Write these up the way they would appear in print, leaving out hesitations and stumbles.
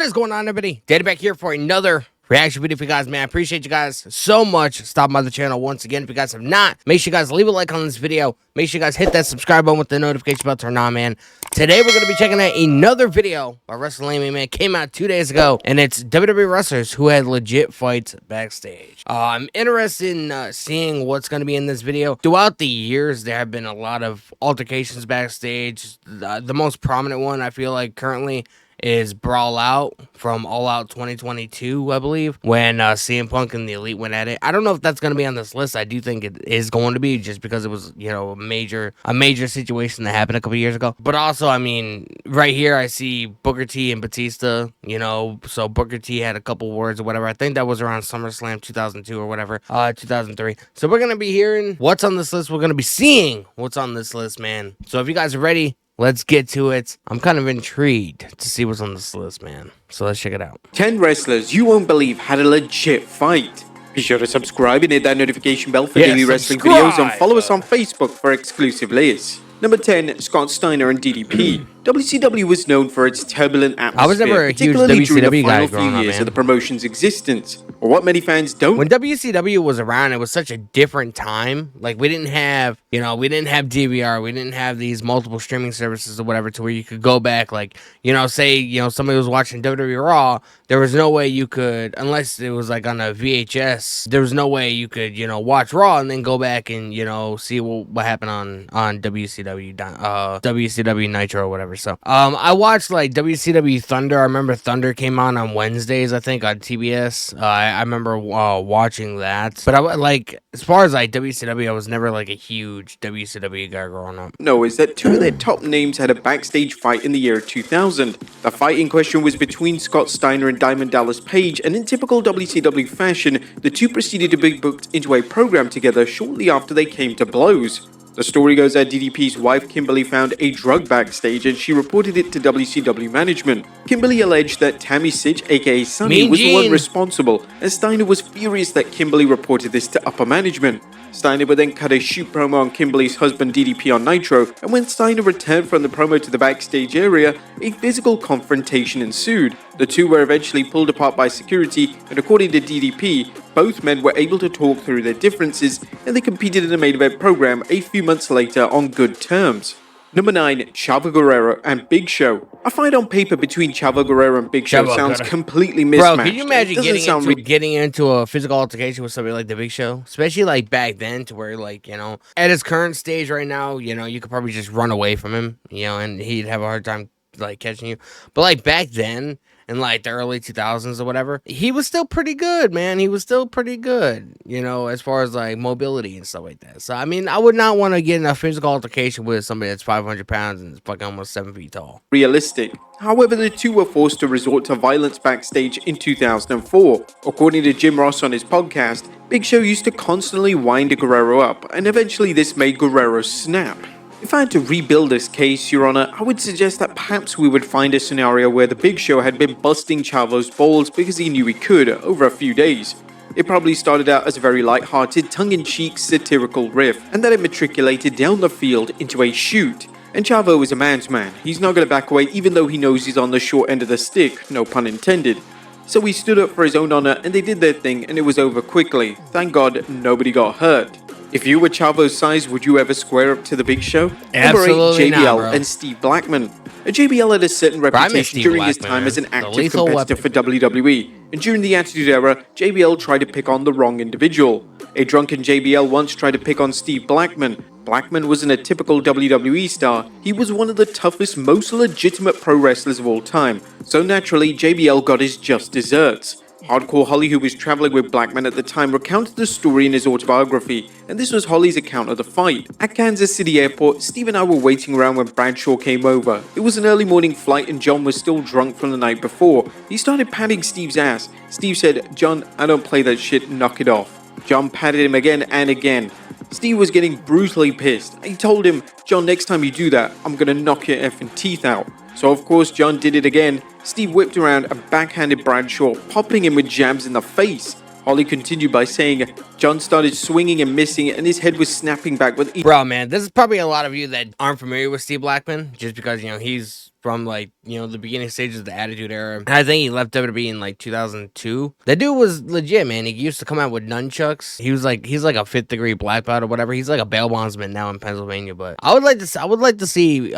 is going on, everybody? Daddy back here for another reaction video for you guys, man. I appreciate you guys so much stopping by the channel once again. If you guys have not, make sure you guys leave a like on this video. Make sure you guys hit that subscribe button with the notification bell turned on, man. Today we're going to be checking out another video by WrestleMania, man. It came out 2 days ago, and it's WWE wrestlers who had legit fights backstage. I'm interested in seeing what's going to be in this video. Throughout the years, there have been a lot of altercations backstage. The most prominent one, I feel like, currently is Brawl Out from All Out 2022, I believe, when CM Punk and the Elite went at it. I don't know if that's going to be on this list. I do think it is going to be, just because it was, you know, a major situation that happened a couple years ago. But also, I mean, right here I see Booker T and Batista, you know, so Booker T had a couple words or whatever. I think that was around SummerSlam 2002 or whatever, 2003. So we're going to be hearing what's on this list. We're going to be seeing what's on this list, man. So if you guys are ready, let's get to it. I'm kind of intrigued to see what's on this list, man. So let's check it out. 10 wrestlers you won't believe had a legit fight. Be sure to subscribe and hit that notification bell for daily wrestling videos, and follow us on Facebook for exclusive lists. Number 10, Scott Steiner and DDP. WCW was known for its turbulent atmosphere, I was never a huge particularly during WCW the guy final growing few up, years man. of the promotion's existence, or what many fans don't. When WCW was around, it was such a different time. Like, we didn't have, you know, we didn't have DVR. We didn't have these multiple streaming services or whatever to where you could go back. Like, you know, say, you know, somebody was watching WWE Raw. There was no way you could, unless it was like on a VHS, there was no way you could, you know, watch Raw and then go back and, you know, see what happened on WCW Nitro or whatever. So, I watched like WCW Thunder. I remember Thunder came on Wednesdays, I think, on TBS. I remember watching that. But I like, as far as like WCW, I was never like a huge WCW guy growing up. No, is that two of their top names had a backstage fight in the year 2000. The fight in question was between Scott Steiner and Diamond Dallas Page, and in typical WCW fashion, the two proceeded to be booked into a program together shortly after they came to blows. The story goes that DDP's wife Kimberly found a drug backstage, and she reported it to WCW management. Kimberly alleged that Tammy Sitch, aka Sunny, was the one responsible, and Steiner was furious that Kimberly reported this to upper management. Steiner would then cut a shoot promo on Kimberly's husband DDP on Nitro, and when Steiner returned from the promo to the backstage area, a physical confrontation ensued. The two were eventually pulled apart by security, and according to DDP, both men were able to talk through their differences, and they competed in a main event program a few months later on good terms. Number 9, Chavo Guerrero and Big Show. A fight on paper between Chavo Guerrero and Big Show sounds completely mismatched. Bro, can you imagine getting into a physical altercation with somebody like the Big Show? Especially like back then, to where, like, you know, at his current stage right now, you know, you could probably just run away from him, you know, and he'd have a hard time like catching you. But like back then, in like the early 2000s or whatever, he was still pretty good, man. He was still pretty good, you know, as far as like mobility and stuff like that. So, I mean, I would not want to get in a physical altercation with somebody that's 500 pounds and is fucking almost 7 feet tall. Realistic. However, the two were forced to resort to violence backstage in 2004. According to Jim Ross on his podcast, Big Show used to constantly wind Guerrero up, and eventually this made Guerrero snap. If I had to rebuild this case, Your Honor, I would suggest that perhaps we would find a scenario where the Big Show had been busting Chavo's balls because he knew he could over a few days. It probably started out as a very light-hearted, tongue-in-cheek, satirical riff, and then it matriculated down the field into a shoot. And Chavo is a man's man. He's not going to back away even though he knows he's on the short end of the stick, no pun intended. So he stood up for his own honor, and they did their thing, and it was over quickly. Thank God nobody got hurt. If you were Chavo's size, would you ever square up to the Big Show? Absolutely Number 8, JBL not, bro. And Steve Blackman. JBL had a certain reputation during his time as an active competitor for WWE. And during the Attitude Era, JBL tried to pick on the wrong individual. A drunken JBL once tried to pick on Steve Blackman. Blackman wasn't a typical WWE star. He was one of the toughest, most legitimate pro wrestlers of all time. So naturally, JBL got his just desserts. Hardcore Holly, who was traveling with Blackman at the time, recounted the story in his autobiography, and this was Holly's account of the fight. At Kansas City Airport, Steve and I were waiting around when Bradshaw came over. It was an early morning flight and John was still drunk from the night before. He started patting Steve's ass. Steve said, "John, I don't play that shit, knock it off." John patted him again and again. Steve was getting brutally pissed. He told him, "John, next time you do that, I'm gonna knock your effing teeth out." So of course John did it again. Steve whipped around and backhanded Bradshaw, popping him with jabs in the face. Holly continued by saying, John started swinging and missing, and his head was snapping back with each... Bro, man, this is probably a lot of you that aren't familiar with Steve Blackman, just because, you know, he's from like, you know, the beginning stages of the Attitude Era. And I think he left WWE in like 2002. That dude was legit, man. He used to come out with nunchucks. He's like a 5th degree black belt or whatever. He's like a bail bondsman now in Pennsylvania. But I would like to see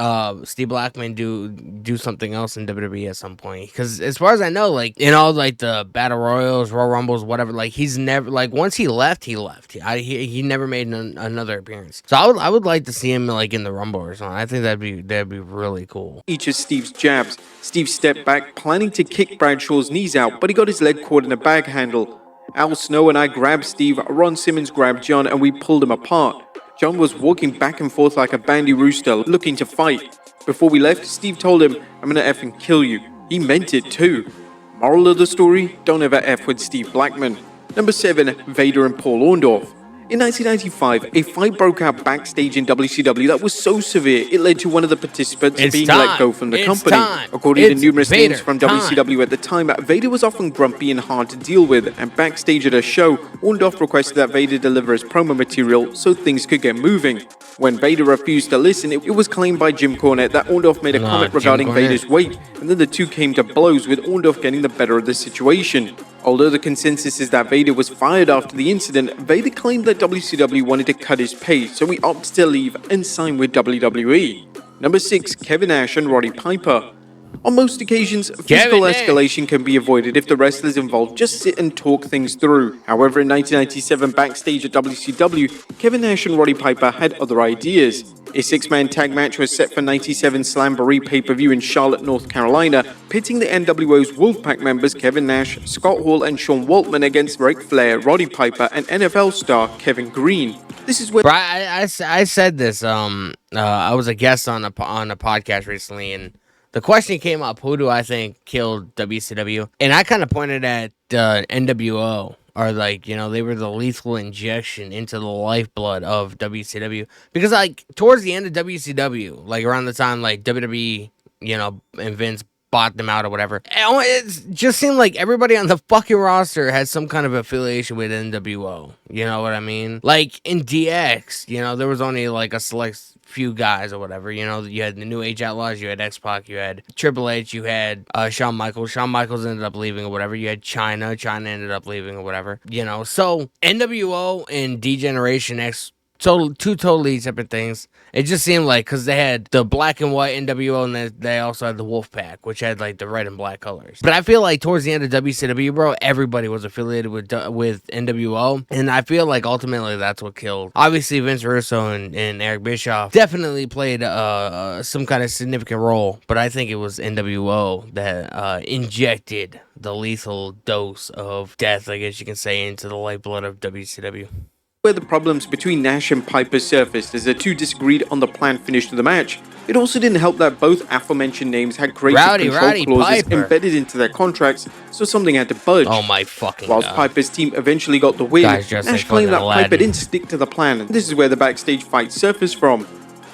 Steve Blackman do something else in WWE at some point. Because as far as I know, like in all like the Battle Royals, Royal Rumbles, whatever, like he's never, like once he left, he left. He never made another appearance. So I would like to see him like in the Rumble or something. I think that'd be really cool. Each of Steve's jabs. Steve stepped back, planning to kick Bradshaw's knees out, but he got his leg caught in a bag handle. Al Snow and I grabbed Steve, Ron Simmons grabbed John, and we pulled him apart. John was walking back and forth like a bandy rooster, looking to fight. Before we left, Steve told him, "I'm gonna effing kill you." He meant it too. Moral of the story, don't ever F with Steve Blackman. Number 7, Vader and Paul Orndorff. In 1995, a fight broke out backstage in WCW that was so severe it led to one of the participants being let go from the company. According to numerous names from WCW at the time, Vader was often grumpy and hard to deal with, and backstage at a show, Orndorff requested that Vader deliver his promo material so things could get moving. When Vader refused to listen, it was claimed by Jim Cornette that Orndorff made a comment regarding Vader's weight, and then the two came to blows with Orndorff getting the better of the situation. Although the consensus is that Vader was fired after the incident, Vader claimed that WCW wanted to cut his pay, so he opted to leave and sign with WWE. Number 6, Kevin Nash and Roddy Piper. On most occasions, physical escalation can be avoided if the wrestlers involved just sit and talk things through. However, in 1997 backstage at WCW, Kevin Nash and Roddy Piper had other ideas. A 6-man tag match was set for 97 Slamboree pay-per-view in Charlotte, North Carolina, pitting the NWO's Wolfpack members Kevin Nash, Scott Hall, and Sean Waltman against Ric Flair, Roddy Piper, and NFL star Kevin Green. This is where I said this. I was a guest on a podcast recently, and the question came up: who do I think killed WCW? And I kind of pointed at NWO. Or like, you know, they were the lethal injection into the lifeblood of WCW. Because like towards the end of WCW, like around the time like WWE, you know, and Vince bought them out or whatever, it just seemed like everybody on the fucking roster had some kind of affiliation with NWO. You know what I mean? Like in DX, you know, there was only like a select few guys or whatever. You know, you had the New Age Outlaws, you had X-Pac, you had Triple H, you had Shawn Michaels. Shawn Michaels ended up leaving or whatever. You had China ended up leaving or whatever. You know, so NWO and D-Generation X, two totally separate things. It just seemed like, because they had the black and white NWO, and they also had the Wolfpack, which had like the red and black colors. But I feel like towards the end of WCW, bro, everybody was affiliated with NWO, and I feel like ultimately that's what killed. Obviously, Vince Russo and Eric Bischoff definitely played some kind of significant role, but I think it was NWO that injected the lethal dose of death, I guess you can say, into the lifeblood of WCW. Where the problems between Nash and Piper surfaced as the two disagreed on the planned finish to the match. It also didn't help that both aforementioned names had creative control clauses embedded into their contracts, so something had to budge. Oh my fucking Whilst God. Piper's team eventually got the win, Nash claimed that Piper didn't stick to the plan, and this is where the backstage fight surfaced from.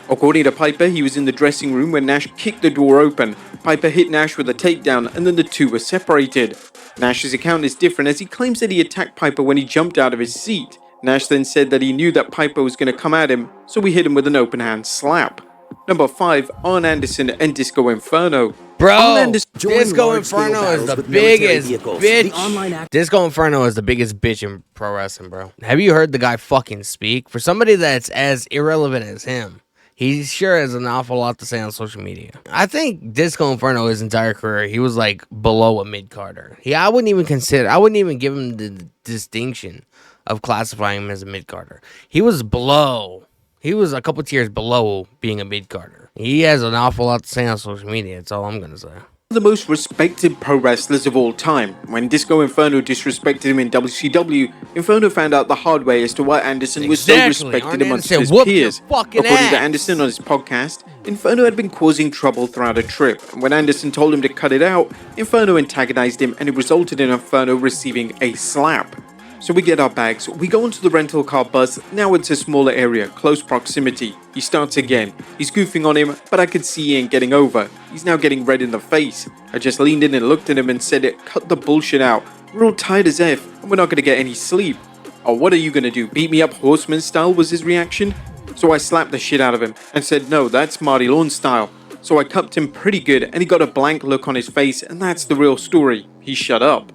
According to Piper, he was in the dressing room when Nash kicked the door open. Piper hit Nash with a takedown, and then the two were separated. Nash's account is different, as he claims that he attacked Piper when he jumped out of his seat. Nash then said that he knew that Piper was going to come at him, so he hit him with an open hand slap. Number 5, Arn Anderson and Disco Inferno. Bro, Disco Inferno is the biggest bitch. Disco Inferno is the biggest bitch in pro wrestling, bro. Have you heard the guy fucking speak? For somebody that's as irrelevant as him, he sure has an awful lot to say on social media. I think Disco Inferno, his entire career, he was like below a mid-carder. I wouldn't even give him the distinction of classifying him as a mid-carder. He was a couple tiers below being a mid-carder. He has an awful lot to say on social media, that's all I'm gonna say. The most respected pro wrestlers of all time. When Disco Inferno disrespected him in WCW, Inferno found out the hard way as to why Anderson was so respected amongst his peers. According to Anderson on his podcast, Inferno had been causing trouble throughout a trip, and when Anderson told him to cut it out, Inferno antagonized him, and it resulted in Inferno receiving a slap. So we get our bags, we go into the rental car bus. Now it's a smaller area, close proximity. He starts again. He's goofing on him, but I could see he ain't getting over. He's now getting red in the face. I just leaned in and looked at him and said cut the bullshit out. We're all tired as F, and we're not gonna get any sleep. Oh, what are you gonna do, beat me up horseman style, was his reaction. So I slapped the shit out of him and said, no, that's Marty Lawn style. so I cupped him pretty good and he got a blank look on his face, and that's the real story. He shut up.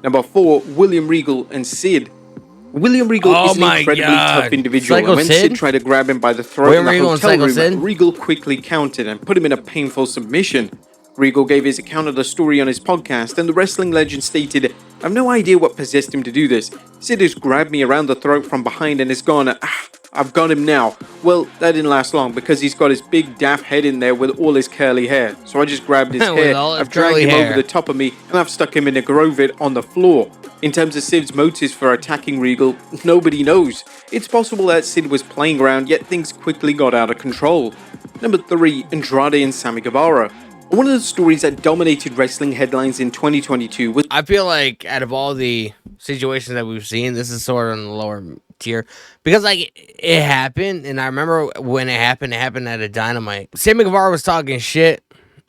Number 4, William Regal and Sid. William Regal is an incredibly tough individual, and when Sid tried to grab him by the throat in the hotel room, Regal quickly countered and put him in a painful submission. Regal gave his account of the story on his podcast, and the wrestling legend stated, "I have no idea what possessed him to do this. Sid has grabbed me around the throat from behind and has gone, I've got him now." Well, that didn't last long because he's got his big daft head in there with all his curly hair. So I just grabbed his hair, I've dragged him over the top of me, and I've stuck him in a grovet on the floor. In terms of Sid's motives for attacking Regal, nobody knows. It's possible that Sid was playing around, yet things quickly got out of control. Number 3, Andrade and Sammy Guevara. One of the stories that dominated wrestling headlines in 2022 was... I feel like out of all the situations that we've seen, this is sort of on the lower tier. Because, like, it happened, and I remember when it happened at a Dynamite. Sammy Guevara was talking shit,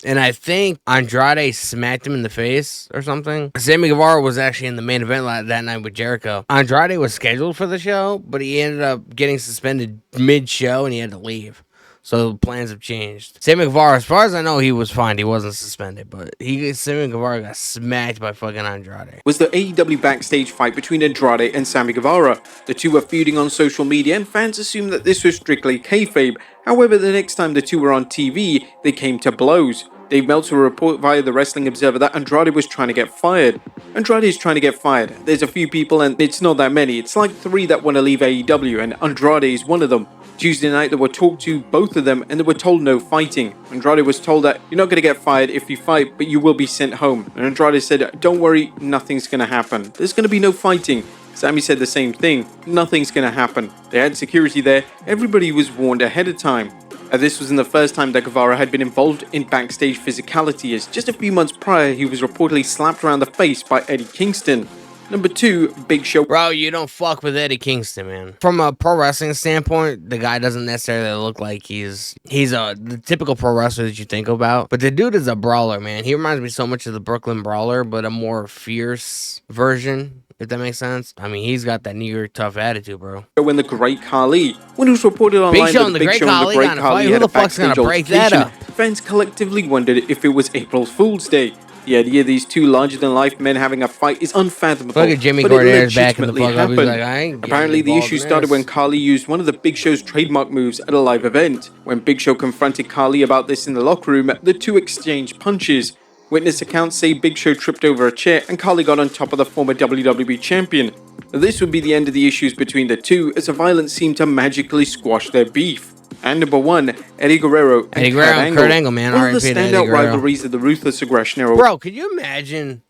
and I think Andrade smacked him in the face or something. Sammy Guevara was actually in the main event that night with Jericho. Andrade was scheduled for the show, but he ended up getting suspended mid-show, and he had to leave. So plans have changed. Sammy Guevara, as far as I know, he was fine. He wasn't suspended, but Sammy Guevara got smacked by fucking Andrade. Was the AEW Backstage fight between Andrade and Sammy Guevara. The two were feuding on social media, and fans assumed that this was strictly kayfabe. However, the next time the two were on TV, they came to blows. Dave Meltzer reported via the Wrestling Observer that Andrade was trying to get fired. Andrade is trying to get fired. There's a few people, and it's not that many. It's like 3 that want to leave AEW, and Andrade is one of them. Tuesday night, they were talked to, both of them, and they were told no fighting. Andrade was told that you're not going to get fired if you fight, but you will be sent home. And Andrade said, don't worry, nothing's going to happen. There's going to be no fighting. Sammy said the same thing. Nothing's going to happen. They had security there. Everybody was warned ahead of time. This wasn't the first time that Gavara had been involved in backstage physicality, as just a few months prior, he was reportedly slapped around the face by Eddie Kingston. Number 2, Big Show. Bro, you don't fuck with Eddie Kingston, man. From a pro wrestling standpoint, the guy doesn't necessarily look like he's the typical pro wrestler that you think about. But the dude is a brawler, man. He reminds me so much of the Brooklyn Brawler, but a more fierce version, if that makes sense. I mean, he's got that New York tough attitude, bro. When the Great Khali, when it was reported online that the Big Show and the Great Khali had a backstage altercation, fans collectively wondered if it was April Fool's Day. The idea of these two larger-than-life men having a fight is unfathomable. Look at Jimmy Cordetta's back in the fuck up. He's like, apparently, the issue started when Khali used one of the Big Show's trademark moves at a live event. When Big Show confronted Khali about this in the locker room, the two exchanged punches. Witness accounts say Big Show tripped over a chair and Khali got on top of the former WWE champion. This would be the end of the issues between the two, as the violence seemed to magically squash their beef. And number 1, Eddie Guerrero and Kurt Angle, man. One of the standout rivalries of the Ruthless Aggression era. Bro, could you imagine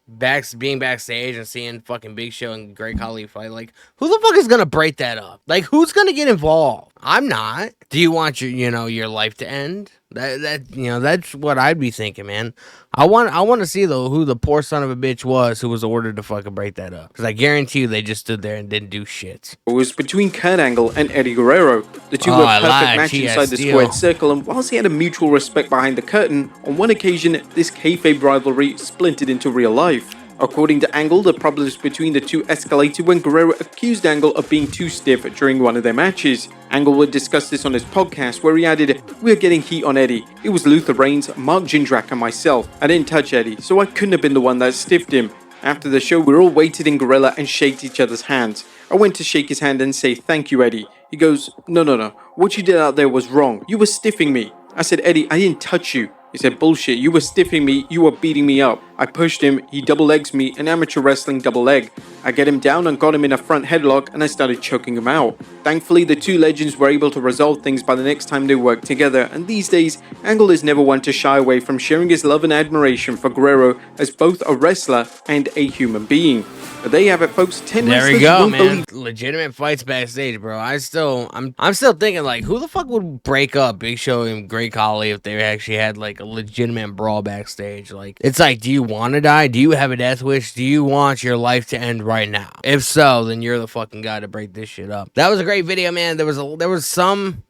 being backstage and seeing fucking Big Show and Great Khali fight? Like, who the fuck is gonna break that up? Like, who's gonna get involved? I'm not. Do you want your life to end? That's what I'd be thinking, man. I want to see though who the poor son of a bitch was who was ordered to fucking break that up. Because I guarantee you they just stood there and didn't do shit. It was between Kurt Angle and Eddie Guerrero. The two were perfect match inside the squared circle, and whilst they had a mutual respect behind the curtain, on one occasion this kayfabe rivalry splintered into real life. According to Angle, the problems between the two escalated when Guerrero accused Angle of being too stiff during one of their matches. Angle would discuss this on his podcast, where he added, "We are getting heat on Eddie. It was Luther Reigns, Mark Jindrak, and myself. I didn't touch Eddie, so I couldn't have been the one that stiffed him." After the show, we all waited in Gorilla and shaked each other's hands. I went to shake his hand and say, "Thank you, Eddie." He goes, No. What you did out there was wrong. You were stiffing me." I said, "Eddie, I didn't touch you." He said, "Bullshit, you were stiffing me, you were beating me up." I pushed him, he double legs me, an amateur wrestling double leg. I get him down and got him in a front headlock, and I started choking him out. Thankfully, the two legends were able to resolve things by the next time they worked together, and these days, Angle is never one to shy away from sharing his love and admiration for Guerrero as both a wrestler and a human being. But there you have it, folks. 10 there wrestlers we go, won't man. believe. Legitimate fights backstage, bro. I'm still thinking, like, who the fuck would break up Big Show and Great Khali if they actually had like a legitimate brawl backstage? Like, it's like, do you want to die? Do you have a death wish? Do you want your life to end right now? If so, then you're the fucking guy to break this shit up. That was a great video, man. There was some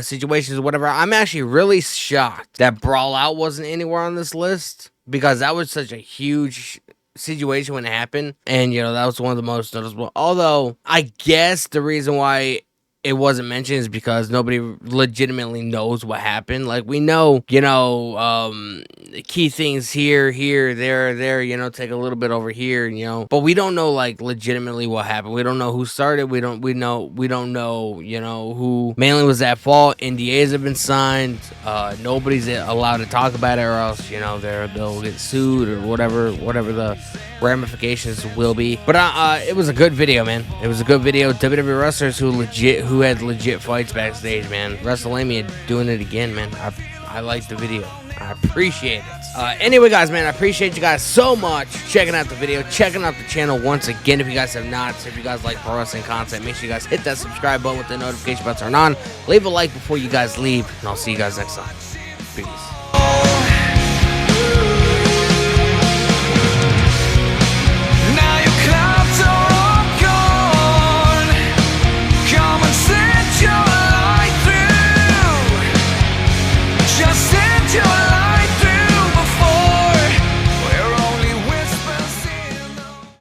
situations or whatever. I'm actually really shocked that Brawl Out wasn't anywhere on this list, because that was such a huge situation when it happened, and that was one of the most noticeable. Although I guess the reason why it wasn't mentioned is because nobody legitimately knows what happened. Like, we know, you know, key things here, there, you know, take a little bit over here, you know, but we don't know, like, legitimately what happened. We don't know who started. We don't know, you know, who mainly was at fault. NDAs have been signed. Nobody's allowed to talk about it, or else, you know, they'll get sued or whatever the ramifications will be. But it was a good video, man. It was a good video. WWE wrestlers who had legit fights backstage, man. WrestleMania doing it again, man. I like the video. I appreciate it. Anyway, guys, man, I appreciate you guys so much checking out the video, checking out the channel once again. If you guys have not, so if you guys like pro wrestling content, make sure you guys hit that subscribe button with the notification bell turned on. Leave a like before you guys leave, and I'll see you guys next time. Peace.